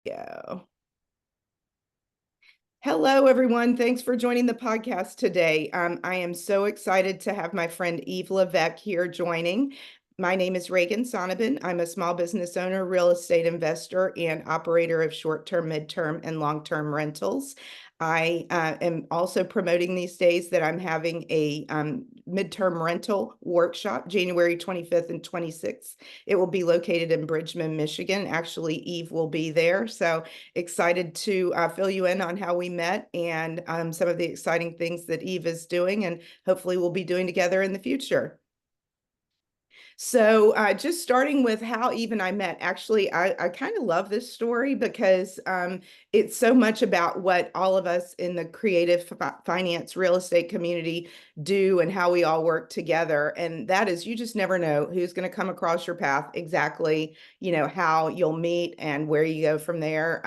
Go. Hello, everyone. Thanks for joining the podcast today. I am so excited to have my friend Eve LeVeque here joining. My name is Reagan Sonnabend. I'm a small business owner, real estate investor, and operator of short-term, mid-term, and long-term rentals. I am also promoting these days that I'm having a midterm rental workshop, January 25th and 26th. It will be located in Bridgman, Michigan. Actually, Eve will be there. So excited to fill you in on how we met and some of the exciting things that Eve is doing and hopefully we'll be doing together in the future. So just starting with how Eve and I met, actually, I kind of love this story because it's so much about what all of us in the creative finance real estate community do and how we all work together. And that is, you just never know who's going to come across your path exactly, how you'll meet and where you go from there.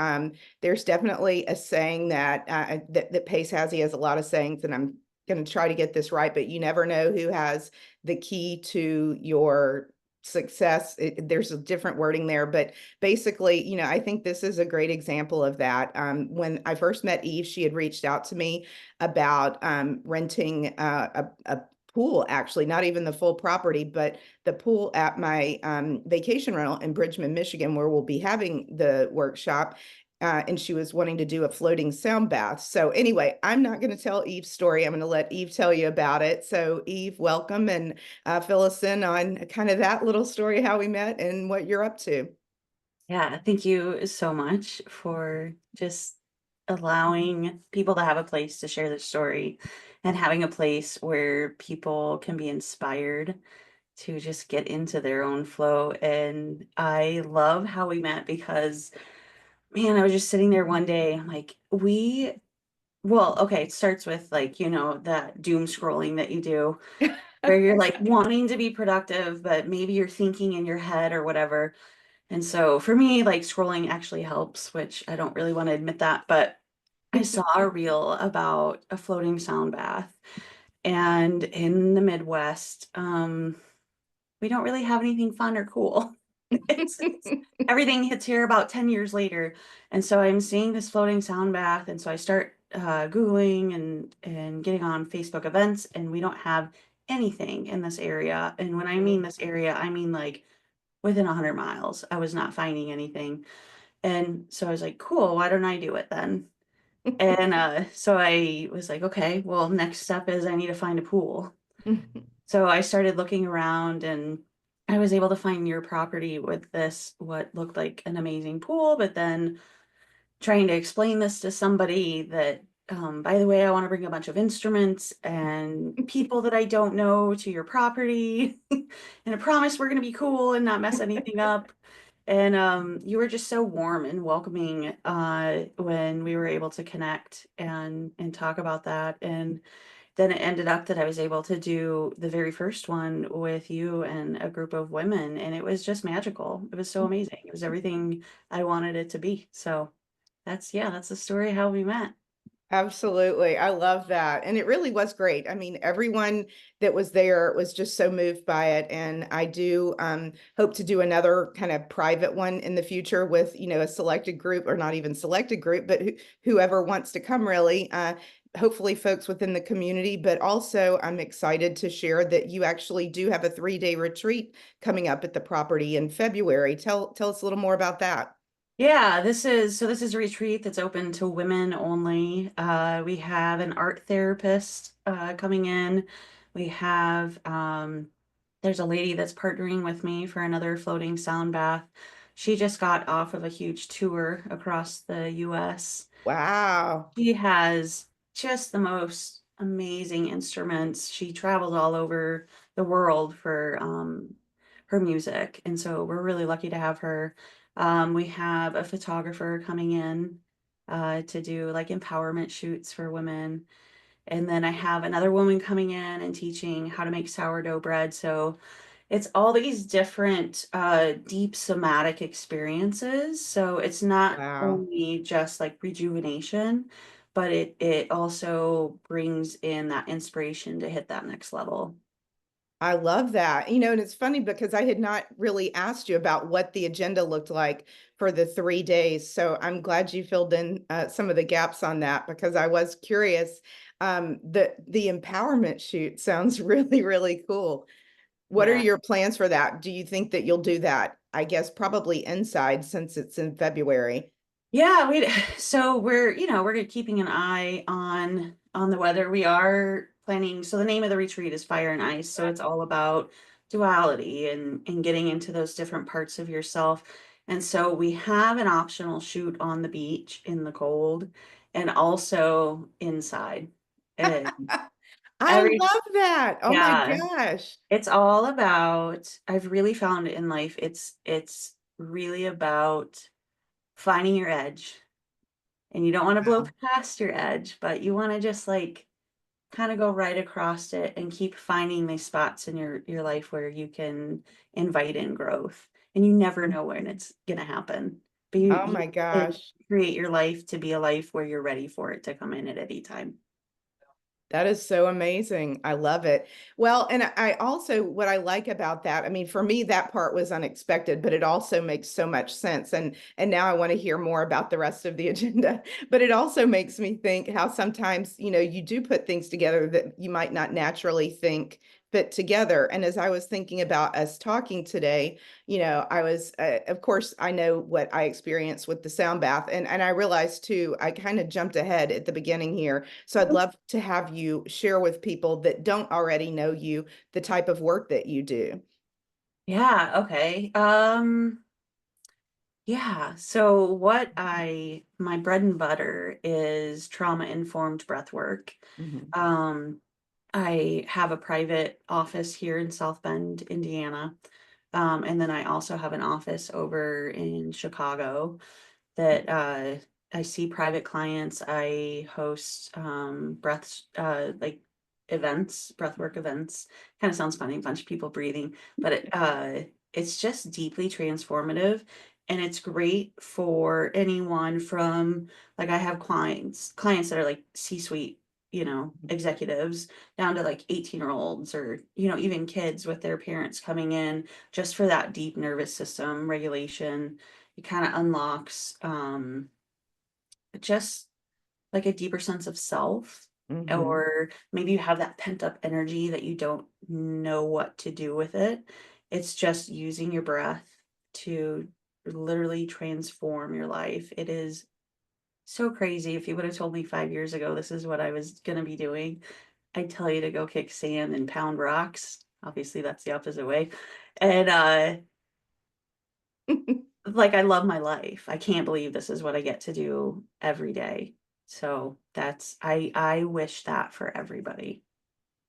There's definitely a saying that Pace has. He has a lot of sayings, and I'm going to try to get this right, but you never know who has the key to your success. There's a different wording there, but basically, I think this is a great example of that. When I first met Eve, she had reached out to me about renting a pool, actually, not even the full property, but the pool at my vacation rental in Bridgman, Michigan, where we'll be having the workshop. And she was wanting to do a floating sound bath. So anyway, I'm not going to tell Eve's story. I'm going to let Eve tell you about it. So Eve, welcome, and fill us in on kind of that little story, how we met and what you're up to. Yeah, thank you so much for just allowing people to have a place to share their story and having a place where people can be inspired to just get into their own flow. And I love how we met because, man, I was just sitting there one day. I'm like, okay, it starts with that doom scrolling that you do where you're like wanting to be productive, but maybe you're thinking in your head or whatever. And so for me, like scrolling actually helps, which I don't really want to admit that, but I saw a reel about a floating sound bath. And in the Midwest, we don't really have anything fun or cool. Everything hits here about 10 years later. And so I'm seeing this floating sound bath. And so I start Googling and getting on Facebook events, and we don't have anything in this area. And when I mean this area, I mean like within 100 miles. I was not finding anything. And so I was like, cool, why don't I do it then? And so I was like, okay, well, next step is I need to find a pool. So I started looking around, and I was able to find your property with this, what looked like an amazing pool, but then trying to explain this to somebody that, by the way, I want to bring a bunch of instruments and people that I don't know to your property. And I promise we're going to be cool and not mess anything up. And you were just so warm and welcoming when we were able to connect and talk about that. And then it ended up that I was able to do the very first one with you and a group of women, and it was just magical. It was so amazing. It was everything I wanted it to be. So that's the story how we met. Absolutely. I love that. And it really was great. I mean, everyone that was there was just so moved by it. And I do hope to do another kind of private one in the future with, a selected group, or not even selected group, but whoever wants to come, really. Hopefully folks within the community, but also I'm excited to share that you actually do have a 3-day retreat coming up at the property in February. Tell us a little more about that. Yeah, this is a retreat that's open to women only. We have an art therapist coming in. We have there's a lady that's partnering with me for another floating sound bath. She just got off of a huge tour across the US. Wow. She has just the most amazing instruments. She traveled all over the world for her music, and so we're really lucky to have her. We have a photographer coming in to do like empowerment shoots for women. And then I have another woman coming in and teaching how to make sourdough bread. So it's all these different deep somatic experiences. So it's not Wow. only just like rejuvenation, but it also brings in that inspiration to hit that next level. I love that. And it's funny because I had not really asked you about what the agenda looked like for the 3 days. So I'm glad you filled in some of the gaps on that because I was curious. The empowerment shoot sounds really, really cool. What are Yeah. your plans for that? Do you think that you'll do that? I guess probably inside since it's in February. Yeah, we so we're keeping an eye on the weather. We are planning, so the name of the retreat is Fire and Ice, so it's all about duality and getting into those different parts of yourself. And so we have an optional shoot on the beach in the cold and also inside. And I every love that. Oh my yeah, gosh. it's all about, I've really found in life it's really about finding your edge, and you don't want to blow Wow. past your edge, but you want to just like kind of go right across it and keep finding these spots in your life where you can invite in growth. And you never know when it's gonna happen. But Oh you my can gosh. create your life to be a life where you're ready for it to come in at any time. That is so amazing. I love it. Well, and I also, what I like about that, I mean, for me, that part was unexpected, but it also makes so much sense. And now I want to hear more about the rest of the agenda. But it also makes me think how sometimes, you do put things together that you might not naturally think fit together. And as I was thinking about us talking today, I was, of course, I know what I experienced with the sound bath. And I realized too, I kind of jumped ahead at the beginning here. So I'd love to have you share with people that don't already know you the type of work that you do. Yeah, okay. Yeah, so my bread and butter is trauma-informed breath work. Mhm. Um, I have a private office here in South Bend, Indiana. And then I also have an office over in Chicago that I see private clients. I host like events, breathwork events. Kind of sounds funny, a bunch of people breathing, but it's just deeply transformative. And it's great for anyone from, like, I have clients that are like C-suite, executives, down to like 18-year-olds, or, even kids with their parents coming in just for that deep nervous system regulation. It kind of unlocks just like a deeper sense of self, Mhm. or maybe you have that pent up energy that you don't know what to do with it. It's just using your breath to literally transform your life. It is so crazy. If you would have told me 5 years ago this is what I was going to be doing, I'd tell you to go kick sand and pound rocks. Obviously, that's the opposite way. And like, I love my life. I can't believe this is what I get to do every day. So that's, I wish that for everybody.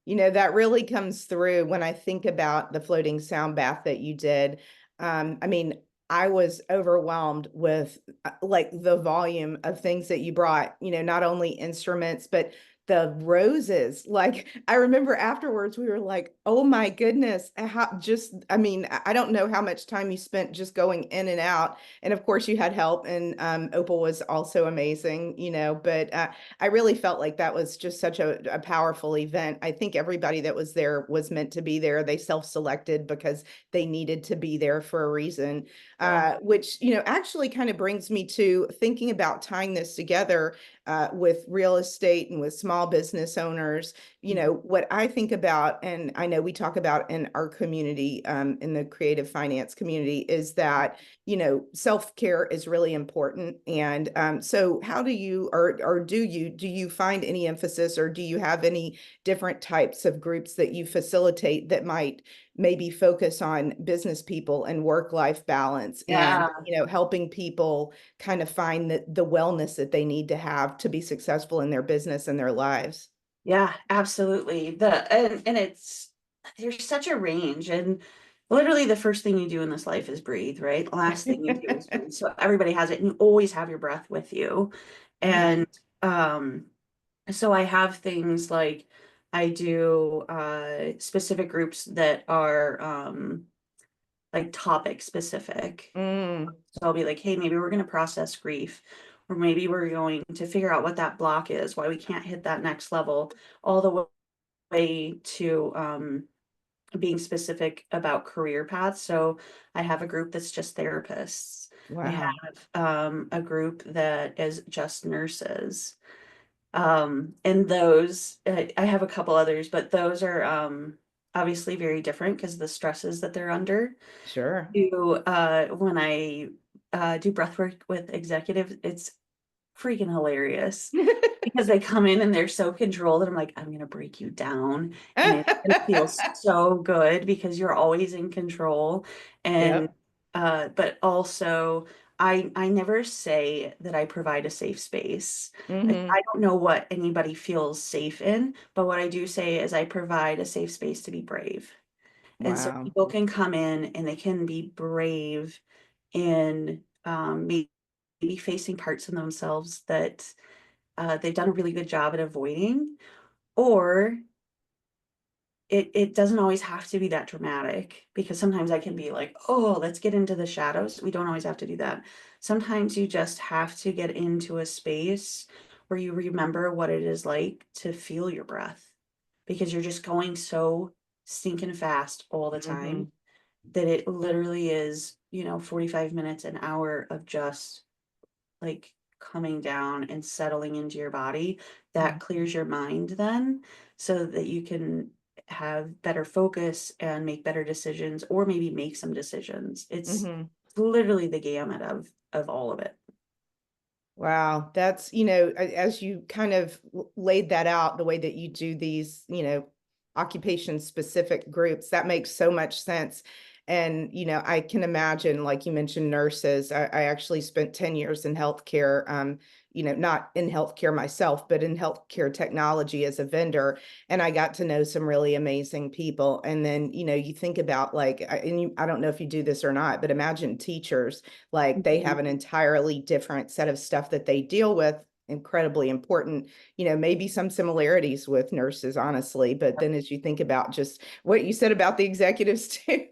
That really comes through when I think about the floating sound bath that you did. I mean, I was overwhelmed with like the volume of things that you brought, not only instruments, but the roses. Like, I remember afterwards, we were like, oh my goodness, I mean, I don't know how much time you spent just going in and out. And of course, you had help, and Opal was also amazing, but I really felt like that was just such a powerful event. I think everybody that was there was meant to be there. They self-selected because they needed to be there for a reason, Yeah. which, actually kind of brings me to thinking about tying this together with real estate and with small business owners. What I think about, and I know we talk about in our community, in the creative finance community, is that self-care is really important. And so how do you, or do you find any emphasis, or do you have any different types of groups that you facilitate that might maybe focus on business people and work-life balance, and Yeah. helping people kind of find the wellness that they need to have to be successful in their business and their lives? Yeah, absolutely. And it's, there's such a range, and literally the first thing you do in this life is breathe, right? Last thing you do is breathe. So everybody has it, and you always have your breath with you. Mhm. And so I have things like, I do specific groups that are like topic specific. Mm. So I'll be like, hey, maybe we're going to process grief, or maybe we're going to figure out what that block is, why we can't hit that next level, all the way to being specific about career paths. So I have a group that's just therapists. I Wow. have a group that is just nurses. And those, I have a couple others, but those are obviously very different because the stresses that they're under. Sure. When I do breath work with executives, it's freaking hilarious because they come in and they're so controlled and I'm like, I'm gonna break you down and it's gonna feel so good because you're always in control. And Yep. but also I never say that I provide a safe space. Hmm. I don't know what anybody feels safe in, but what I do say is I provide a safe space to be brave. And so Wow. people can come in and they can be brave in maybe facing parts of themselves that they've done a really good job at avoiding, or it doesn't always have to be that dramatic because sometimes I can be like, oh, let's get into the shadows. We don't always have to do that. Sometimes you just have to get into a space where you remember what it is like to feel your breath because you're just going so stinking fast all the Hmm. time that it literally is, 45 minutes, an hour of just like coming down and settling into your body. That clears your mind then so that you can have better focus and make better decisions or maybe make some decisions. It's Hmm. literally the gamut of all of it. Wow, that's, as you kind of laid that out, the way that you do these, occupation specific groups, that makes so much sense. And, I can imagine, like you mentioned, nurses. I actually spent 10 years in healthcare, not in healthcare myself, but in healthcare technology as a vendor. And I got to know some really amazing people. And then, you think about like, I don't know if you do this or not, but imagine teachers, like they have Mhm. an entirely different set of stuff that they deal with, incredibly important, maybe some similarities with nurses, honestly. But then as you think about just what you said about the executives too,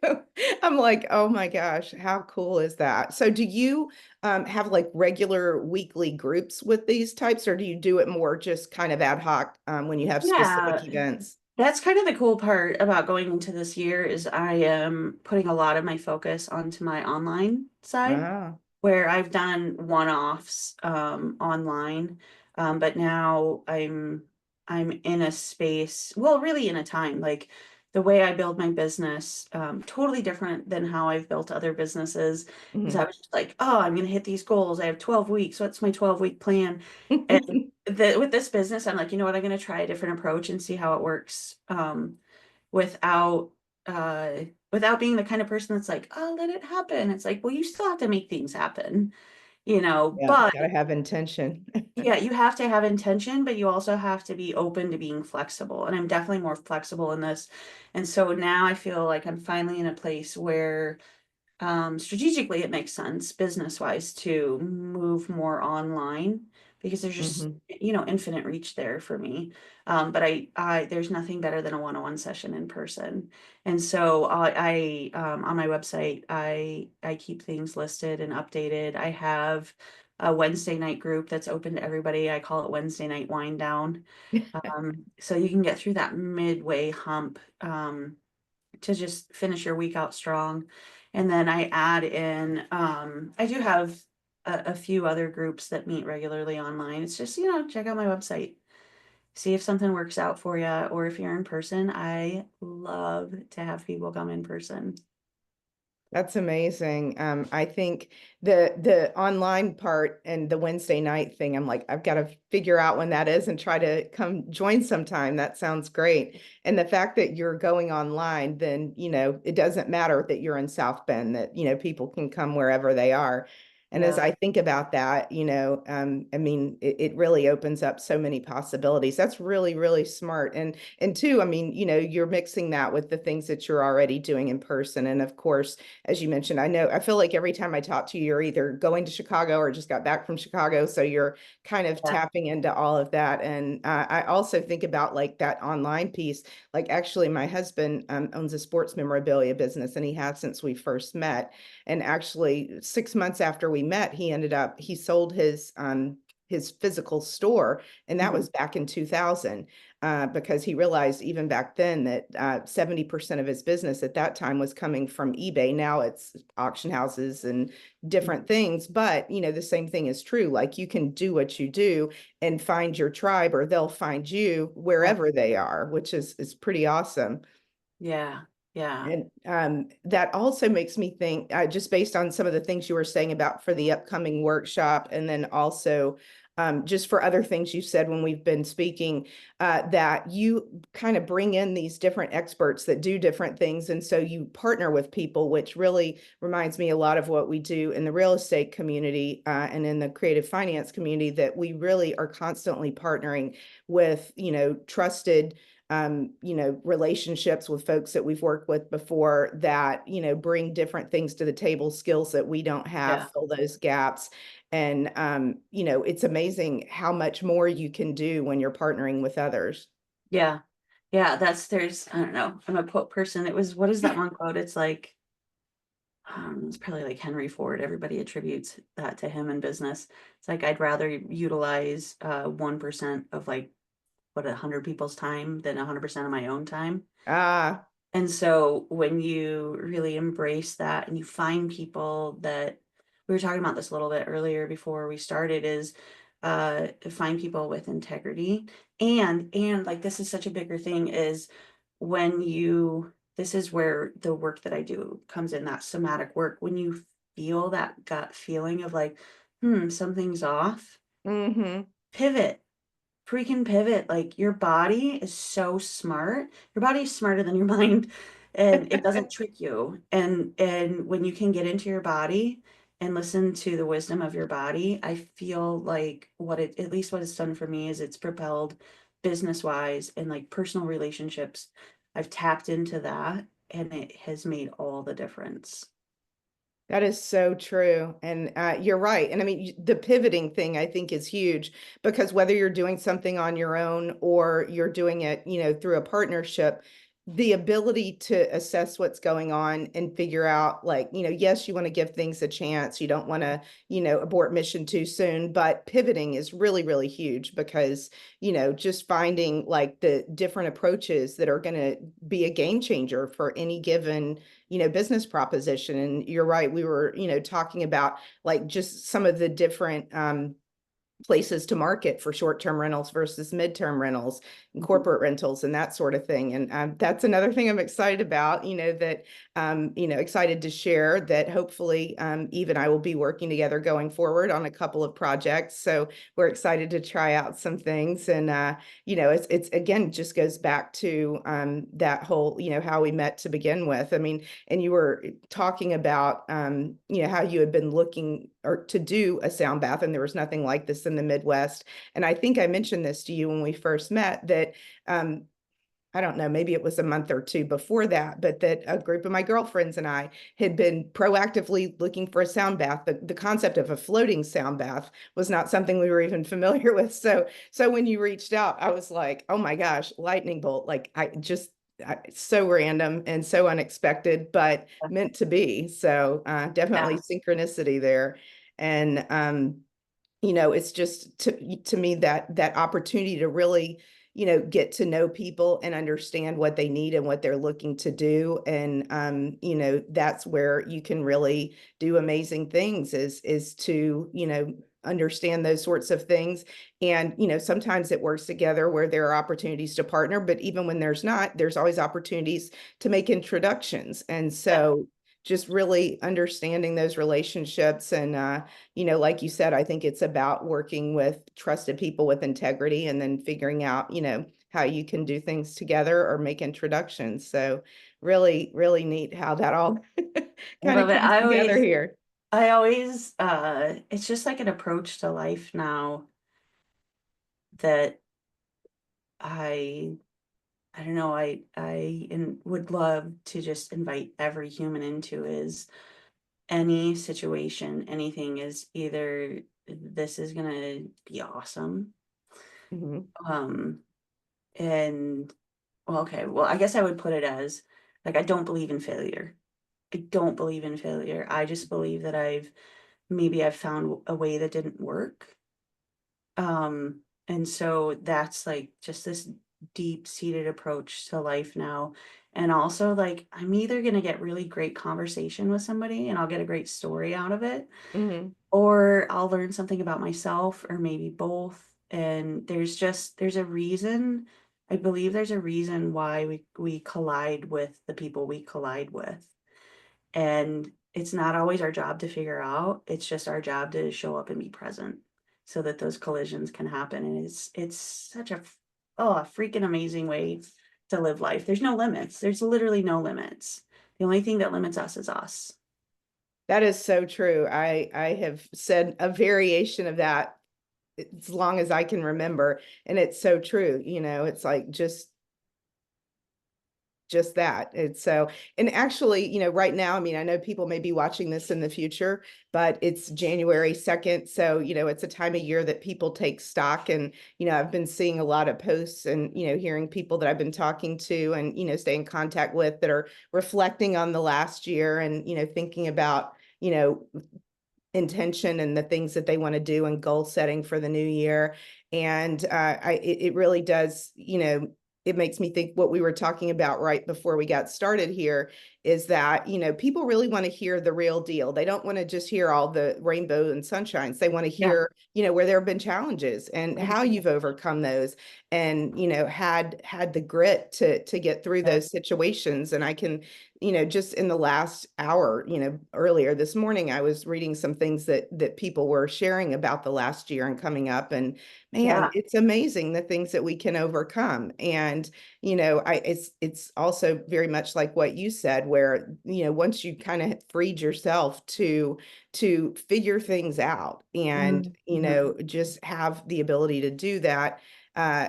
I'm like, oh my gosh, how cool is that? So do you have like regular weekly groups with these types, or do you do it more just kind of ad hoc when you have Yeah, specific events? that's kind of the cool part about going into this year is I am putting a lot of my focus onto my online side Ah. where I've done one-offs online, but now I'm in a space, well, really in a time like the way I build my business, totally different than how I've built other businesses. Is I Mhm. was just like, oh, I'm gonna hit these goals. I have 12 weeks. What's my 12-week plan? And with this business, I'm like, you know what? I'm gonna try a different approach and see how it works. Without uh without being the kind of person that's like, oh, let it happen. It's like, well, you still have to make things happen, Yeah, but gotta have intention. yeah, you have to have intention, but you also have to be open to being flexible. And I'm definitely more flexible in this. And so now I feel like I'm finally in a place where strategically, it makes sense business wise to move more online because there's just, Hmm. infinite reach there for me. But there's nothing better than a one-on-one session in person. And so on my website, I keep things listed and updated. I have a Wednesday night group that's open to everybody. I call it Wednesday night wind down. So you can get through that midway hump. To just finish your week out strong. And then I add in, I do have a few other groups that meet regularly online. It's just, check out my website, see if something works out for you, or if you're in person. I love to have people come in person. That's amazing. I think the online part and the Wednesday night thing, I'm like, I've got to figure out when that is and try to come join sometime. That sounds great. And the fact that you're going online, then, it doesn't matter that you're in South Bend, that, people can come wherever they are. And as Yeah. I think about that, I mean, it really opens up so many possibilities. That's really, really smart. And two, I mean, you're mixing that with the things that you're already doing in person. And of course, as you mentioned, I feel like every time I talk to you, you're either going to Chicago or just got back from Chicago. So you're kind of Yeah. tapping into all of that. And I also think about like that online piece. Like actually, my husband owns a sports memorabilia business and he has since we first met. And actually, 6 months after we met, he sold his physical store, and that Mhm. was back in 2000, because he realized even back then that 70% of his business at that time was coming from eBay. Now it's auction houses and different things, but the same thing is true. Like you can do what you do and find your tribe, or they'll find you Yeah. wherever they are, which is pretty awesome. Yeah. Yeah. And that also makes me think, just based on some of the things you were saying about for the upcoming workshop, and then also just for other things you said when we've been speaking, that you kind of bring in these different experts that do different things. And so you partner with people, which really reminds me a lot of what we do in the real estate community and in the creative finance community, that we really are constantly partnering with, trusted relationships with folks that we've worked with before that, bring different things to the table, skills that we don't have, Yeah. fill those gaps. And, it's amazing how much more you can do when you're partnering with others. Yeah. Yeah. There's, I don't know. I'm a quote person. What is that one quote? It's like, it's probably like Henry Ford. Everybody attributes that to him in business. It's like, I'd rather utilize 1% of like, what, 100 people's time than 100% of my own time. Ah, And so when you really embrace that and you find people that, we were talking about this a little bit earlier before we started, is to find people with integrity. And like, this is such a bigger thing, is when you, this is where the work that I do comes in, that somatic work. When you feel that gut feeling of like, something's off, mm-hmm. pivot, freaking pivot. Like, your body is so smart. Your body is smarter than your mind, and it doesn't trick you. And when you can get into your body and listen to the wisdom of your body, I feel like at least what it's done for me is it's propelled business wise and like personal relationships. I've tapped into that and it has made all the difference. That is so true. And you're right. And I mean, the pivoting thing I think is huge, because whether you're doing something on your own or you're doing it, through a partnership, the ability to assess what's going on and figure out, like, yes, you want to give things a chance. You don't want to, abort mission too soon, but pivoting is really, really huge, because, just finding like the different approaches that are going to be a game changer for any given business proposition. And you're right, we were talking about like just some of the different places to market for short-term rentals versus mid-term rentals and Mhm. corporate rentals and that sort of thing. And that's another thing I'm excited about, that excited to share, that hopefully Eve and I will be working together going forward on a couple of projects. So we're excited to try out some things. And it's again, just goes back to that whole, how we met to begin with. I mean, and you were talking about how you had been looking or to do a sound bath, and there was nothing like this in the Midwest. And I think I mentioned this to you when we first met, that um, I don't know, maybe it was a month or two before that, but that a group of my girlfriends and I had been proactively looking for a sound bath. The concept of a floating sound bath was not something we were even familiar with. So when you reached out, I was like, oh my gosh, lightning bolt. Like so random and so unexpected, but meant to be. So definitely Yeah. synchronicity there. And it's just to me that opportunity to really get to know people and understand what they need and what they're looking to do. And that's where you can really do amazing things, is to understand those sorts of things. And sometimes it works together where there are opportunities to partner, but even when there's not, there's always opportunities to make introductions. And Yeah. so just really understanding those relationships. And like you said, I think it's about working with trusted people with integrity, and then figuring out, how you can do things together or make introductions. So really, really neat how that all I kind love of it. comes together here. It's just like an approach to life now that I I don't know, would love to just invite every human into, is any situation, anything, is either this is gonna be awesome. Mhm. Um and well, okay, well, I guess I would put it as, like, I don't believe in failure. I don't believe in failure. I just believe that I've found a way that didn't work, And so that's like just this deep-seated approach to life now. And also like I'm either going to get really great conversation with somebody and I'll get a great story out of it, Hmm. or I'll learn something about myself or maybe both. And there's a reason, I believe there's a reason why we collide with the people we collide with. And it's not always our job to figure out. It's just our job to show up and be present so that those collisions can happen. And it's such a freaking amazing way to live life. There's no limits. There's literally no limits. The only thing that limits us is us. That is so true. I have said a variation of that as long as I can remember, and it's so true. It's like just that. It's so, and actually, right now, I mean, I know people may be watching this in the future, but it's January 2nd. So, it's a time of year that people take stock. And, I've been seeing a lot of posts and, hearing people that I've been talking to and, stay in contact with that are reflecting on the last year and, thinking about, intention and the things that they want to do and goal setting for the new year. And it really does, it makes me think what we were talking about right before we got started here is that, people really want to hear the real deal. They don't want to just hear all the rainbow and sunshines. They want to Yeah. hear, where there have been challenges and how you've overcome those and, had the grit to get through Yeah. those situations. And I can, just in the last hour, earlier this morning, I was reading some things that people were sharing about the last year and coming up. And man, Yeah. it's amazing the things that we can overcome. And, it's also very much like what you said, where, once you kind of freed yourself to figure things out and, Mhm. just have the ability to do that,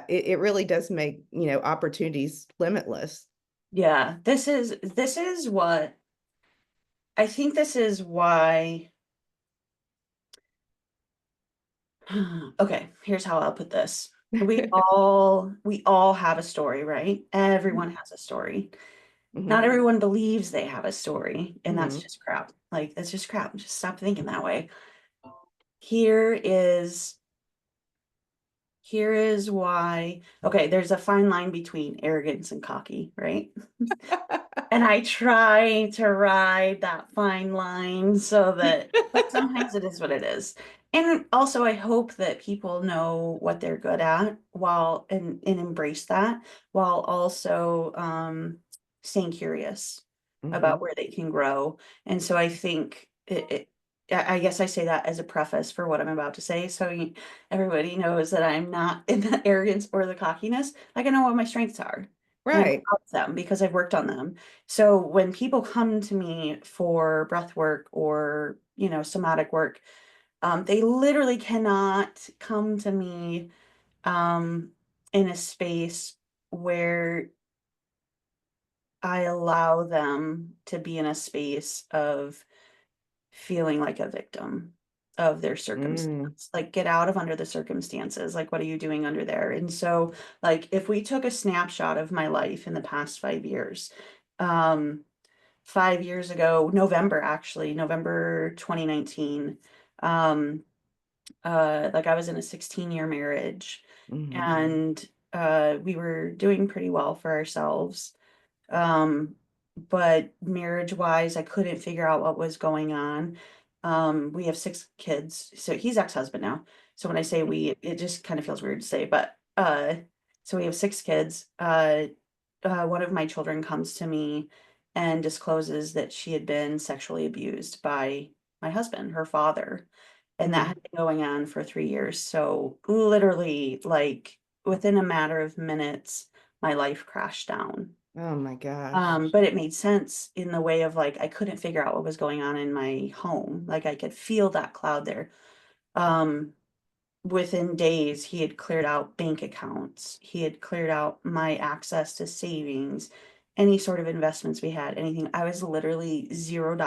it really does make, opportunities limitless. Yeah. This is what I think this is why. Okay, here's how I'll put this. We all have a story, right? Everyone has a story. Not Hmm. everyone believes they have a story, and that's Hmm. just crap. Like that's just crap. Just stop thinking that way. Here is here is why. Okay, there's a fine line between arrogance and cocky, right? And I try to ride that fine line so that, but sometimes it is what it is. And also, I hope that people know what they're good at while and embrace that while also staying curious about Hmm. where they can grow. And so I think I guess I say that as a preface for what I'm about to say. So everybody knows that I'm not in the arrogance or the cockiness. Like I know what my strengths are and I'm Right. proud of them because I've worked on them. So when people come to me for breath work or, somatic work, they literally cannot come to me um, in a space where I allow them to be in a space of feeling like a victim of their Mm. circumstance. Like, get out of under the circumstances. Like, what are you doing under there? And so, like, if we took a snapshot of my life in the past 5 years, um, 5 years ago, November, actually, November 2019, um, like I was in a 16-year marriage Hmm. and we were doing pretty well for ourselves. Um, but marriage wise, I couldn't figure out what was going on. We have 6 kids, so he's ex-husband now. So when I say we, it just kind of feels weird to say, but so we have 6 kids. One of my children comes to me and discloses that she had been sexually abused by my husband, her father, and that Hmm. had been going on for 3 years. So literally, like within a matter of minutes, my life crashed down. Oh my gosh. But it made sense in the way of like I couldn't figure out what was going on in my home. Like I could feel that cloud there. Um, Within days, he had cleared out bank accounts. He had cleared out my access to savings, any sort of investments we had, anything. I was literally $0,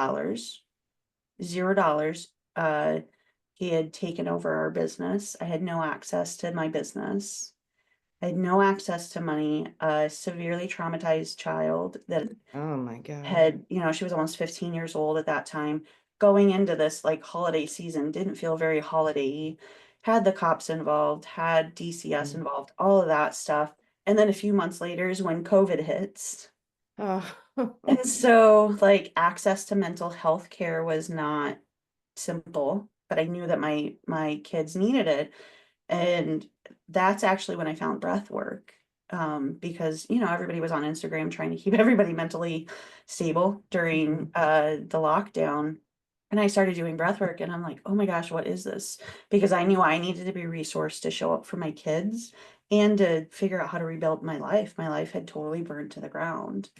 $0. He had taken over our business. I had no access to my business. I had no access to money. A severely traumatized child that Oh my gosh. had, she was almost 15 years old at that time. Going into this like holiday season didn't feel very holiday. had the cops involved, had DCS Mm. involved, all of that stuff. And then a few months later is when COVID hits. Oh. And so, like, access to mental health care was not simple, but I knew that my kids needed it. And that's actually when I found breath work. Because everybody was on Instagram trying to keep everybody mentally stable during the lockdown. And I started doing breath work and I'm like, oh my gosh, what is this? Because I knew I needed to be resourced to show up for my kids and to figure out how to rebuild my life. My life had totally burned to the ground.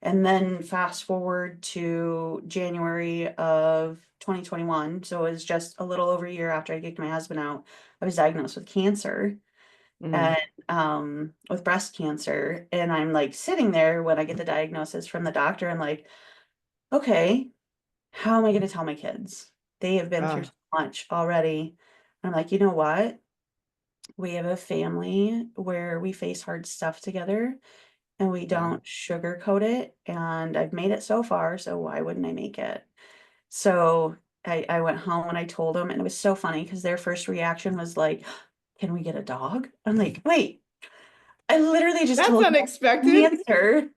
And then fast forward to January of 2021. So it was just a little over a year after I kicked my husband out. I was diagnosed with cancer Mm. and with breast cancer. And I'm like sitting there when I get the diagnosis from the doctor. I'm like, okay, how am I going to tell my kids? They have been through Oh. so much already. I'm like, you know what? We have a family where we face hard stuff together and we Yeah. don't sugarcoat it. And I've made it so far, so why wouldn't I make it? So I went home and I told them, and it was so funny because their first reaction was like, can we get a dog? I'm like, wait, I literally just That's told you unexpected. answer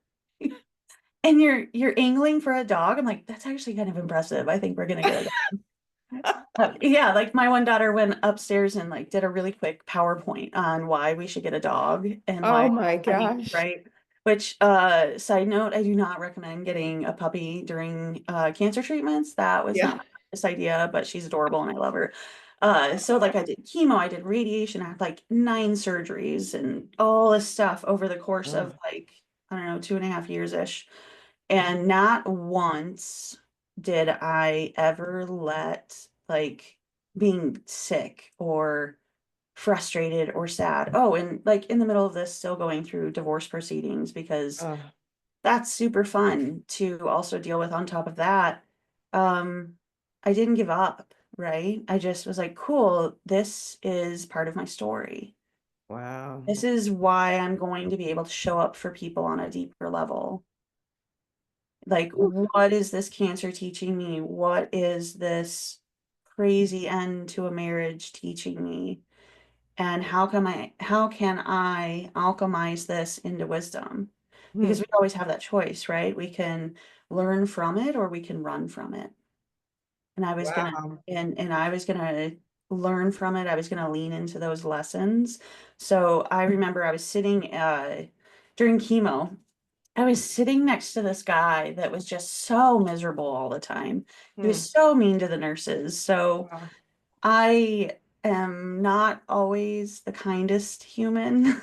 and you're angling for a dog. I'm like, that's actually kind of impressive. I think we're gonna get a dog. Yeah, like my one daughter went upstairs and like did a really quick PowerPoint on why we should get a dog and Oh why my puppies, gosh. right? Which side note, I do not recommend getting a puppy during cancer treatments. That was Yeah. not this idea, but she's adorable and I love her. So like I did chemo, I did radiation, I had like 9 surgeries and all this stuff over the course Oh. of like, I don't know, 2.5 years-ish. And not once did I ever let like being sick or frustrated or sad. Oh, and like in the middle of this, still going through divorce proceedings because Oh. that's super fun to also deal with on top of that. Um, I didn't give up, right? I just was like, cool, this is part of my story. Wow. This is why I'm going to be able to show up for people on a deeper level. Like, what is this cancer teaching me? What is this crazy end to a marriage teaching me? And how can I alchemize this into wisdom? Because Hmm. we always have that choice, right? We can learn from it or we can run from it. And I was gonna Wow. and I was gonna learn from it. I was gonna lean into those lessons. So I remember I was sitting during chemo. I was sitting next to this guy that was just so miserable all the time. He Hmm. was so mean to the nurses. So Wow. I am not always the kindest human.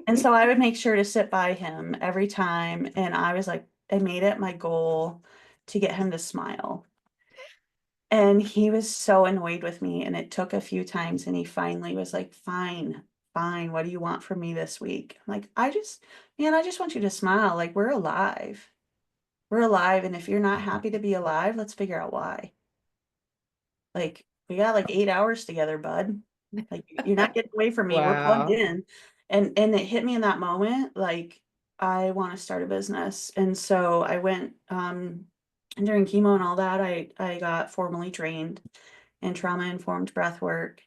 And so I would make sure to sit by him every time. And I was like, I made it my goal to get him to smile. And he was so annoyed with me. And it took a few times. And he finally was like, fine, fine. What do you want from me this week? I'm like, man, I just want you to smile. Like, we're alive. We're alive. And if you're not happy to be alive, let's figure out why. Like, we got like 8 hours together, bud. Like, you're not getting away from me. We're plugged Wow. in. And it hit me in that moment, like, I want to start a business. And so I went, and during chemo and all that, I got formally trained in trauma informed breath work.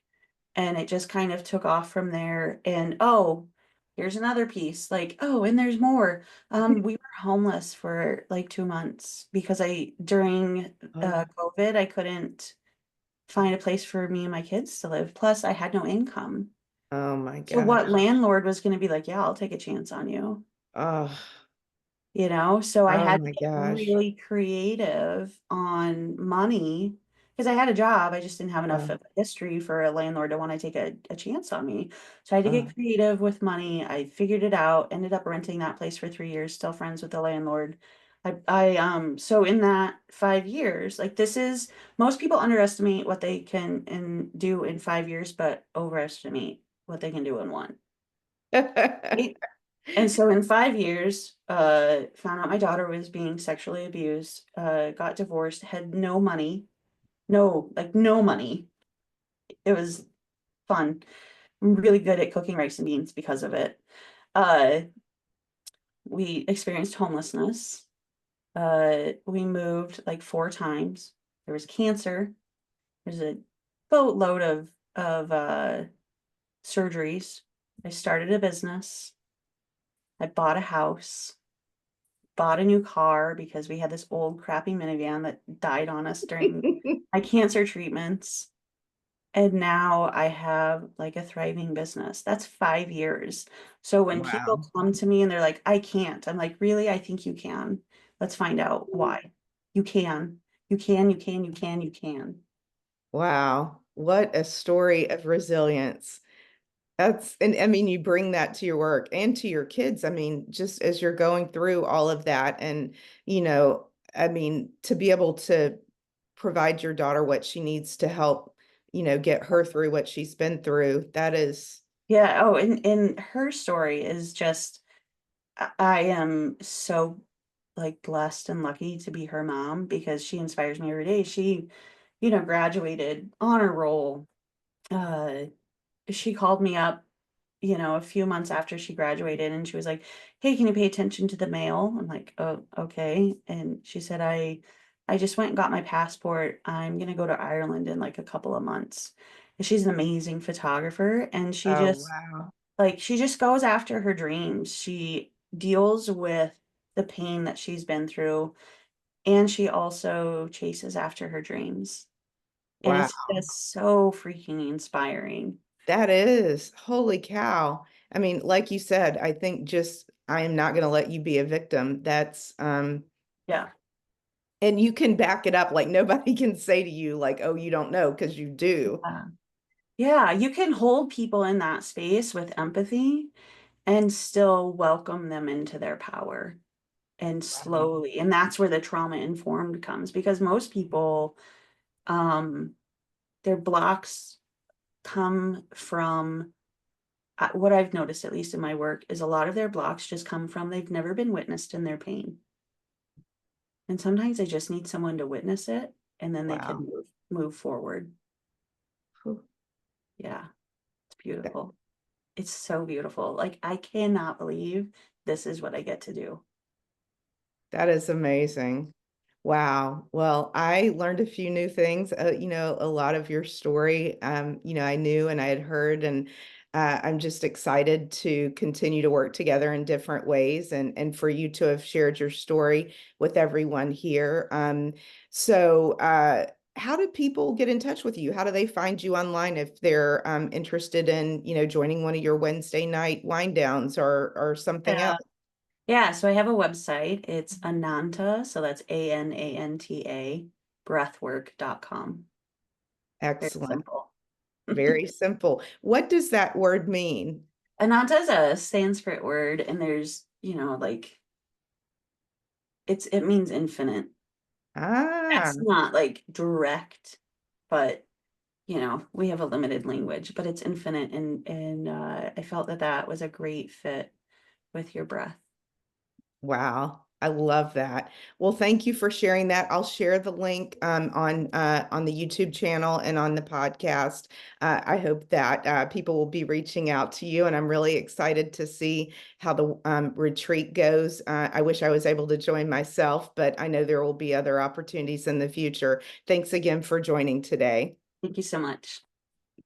And it just kind of took off from there. And oh, here's another piece. Like, oh, and there's more. We were homeless for like 2 months because during Oh. COVID, I couldn't find a place for me and my kids to live. Plus, I had no income. Oh my So what gosh. landlord was going to be like, yeah, I'll take a chance on you. Oh. So I Oh had to my get gosh. really creative on money because I had a job. I just didn't have enough Oh. of a history for a landlord to want to take a chance on me. So I had to Oh. get creative with money. I figured it out, ended up renting that place for 3 years, still friends with the landlord. So in that 5 years, like most people underestimate what they can and do in 5 years, but overestimate what they can do in one. Right? And so in 5 years, found out my daughter was being sexually abused, got divorced, had no money, no money. It was fun. I'm really good at cooking rice and beans because of it. Uh, we experienced homelessness. We moved like 4 times. There was cancer. There's a boatload of of surgeries. I started a business. I bought a house, bought a new car because we had this old crappy minivan that died on us during my cancer treatments. And now I have like a thriving business. That's 5 years. So when people Wow. come to me and they're like, I can't, I'm like, really? I think you can. Let's find out why. You can. You can, you can, you can, you can. Wow. What a story of resilience. And I mean, you bring that to your work and to your kids. I mean, just as you're going through all of that, and, you know, I mean, to be able to provide your daughter what she needs to help, get her through what she's been through, that is, Yeah. Oh, and her story is just, I am so like blessed and lucky to be her mom because she inspires me every day. She, graduated honor roll. Uh, she called me up, a few months after she graduated and she was like, "Hey, can you pay attention to the mail?" I'm like, "Oh, okay." And she said, I just went and got my passport. I'm gonna go to Ireland in like a couple of months. And she's an amazing photographer and oh, wow. she just goes after her dreams. She deals with the pain that she's been through and she also chases after her dreams. And Wow. it's just so freaking inspiring. That is, holy cow. I mean, like you said, I think just I am not going to let you be a victim. Yeah. And you can back it up. Like nobody can say to you, like, oh, you don't know, because you do. Yeah. Yeah, you can hold people in that space with empathy and still welcome them into their power and Wow. slowly. And that's where the trauma informed comes because most people, um, their blocks come from what I've noticed, at least in my work, is a lot of their blocks just come from they've never been witnessed in their pain. And sometimes they just need someone to witness it and then they can Wow. move forward. Whew. Yeah, it's That, beautiful. It's so beautiful. Like, I cannot believe this is what I get to do. that is amazing. Wow. Well, I learned a few new things. A lot of your story, I knew and I had heard, and I'm just excited to continue to work together in different ways, and for you to have shared your story with everyone here. How do people get in touch with you? How do they find you online if they're interested in, joining one of your Wednesday night wind downs or something Yeah. else? Yeah, so I have a website. It's Ananta, so that's ANANTA, breathwork.com. Very Excellent. simple. Very simple. What does that word mean? Ananta is a Sanskrit word, and there's, like it means infinite. Ah, That's not like direct, but we have a limited language, but it's infinite, and I felt that that was a great fit with your breath. wow. I love that. Well, thank you for sharing that. I'll share the link on the YouTube channel and on the podcast. I hope that people will be reaching out to you, and I'm really excited to see how the retreat goes. I wish I was able to join myself, but I know there will be other opportunities in the future. Thanks again for joining today. Thank you so much.